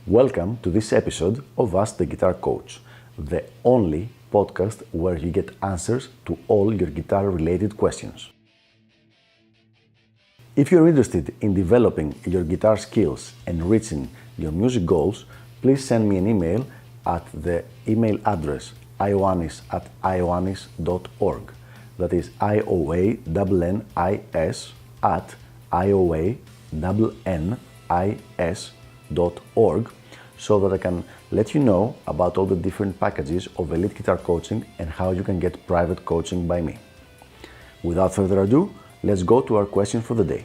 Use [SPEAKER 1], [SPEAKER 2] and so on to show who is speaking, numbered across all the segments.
[SPEAKER 1] Welcome to this episode of Ask the Guitar Coach, the only podcast where you get answers to all your guitar-related questions. If you're interested in developing your guitar skills and reaching your music goals, please send me an email at the email address ioannis@ioannis.org. That is ioannis@ioannis.org, so that I can let you know about all the different packages of elite guitar coaching and how you can get private coaching by me. Without further ado, let's go to our question for the day.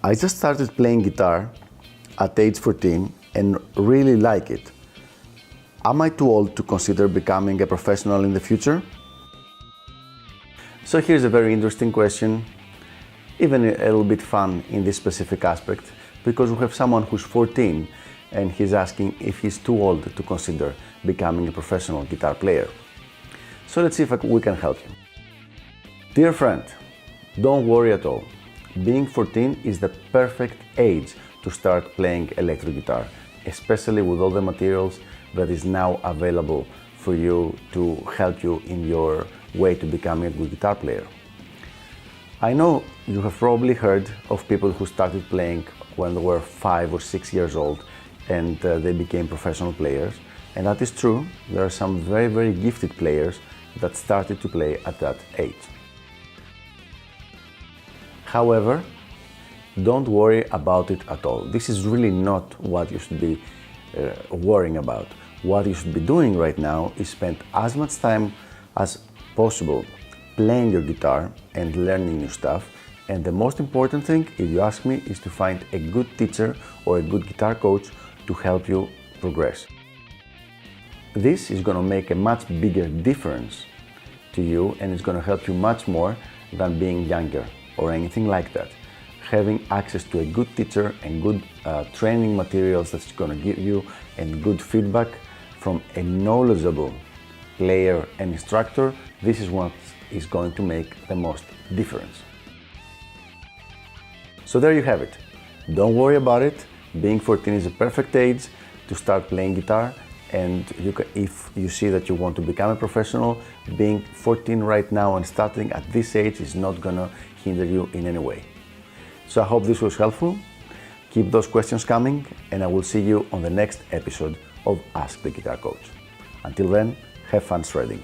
[SPEAKER 1] I just started playing guitar at age 14 and really like it. Am I too old to consider becoming a professional in the future? So here's a very interesting question, even a little bit fun in this specific aspect, because we have someone who's 14 and he's asking if he's too old to consider becoming a professional guitar player. So let's see if we can help you. Dear friend, don't worry at all. Being 14 is the perfect age to start playing electric guitar, especially with all the materials that is now available for you to help you in your way to becoming a good guitar player. I know you have probably heard of people who started playing when they were 5 or 6 years old and they became professional players, and that is true. There are some very gifted players that started to play at that age. However, don't worry about it at all. This is really not what you should be worrying about. What you should be doing right now is spend as much time as possible playing your guitar and learning new stuff. And the most important thing, if you ask me, is to find a good teacher or a good guitar coach to help you progress. This is going to make a much bigger difference to you, and it's going to help you much more than being younger or anything like that. Having access to a good teacher and good training materials that's going to give you, and good feedback from a knowledgeable player and instructor, this is what is going to make the most difference. So there you have it. Don't worry about it. Being 14 is a perfect age to start playing guitar, and if you see that you want to become a professional, being 14 right now and starting at this age is not gonna hinder you in any way. So I hope this was helpful. Keep those questions coming, and I will see you on the next episode of Ask the Guitar Coach. Until then, have fun shredding.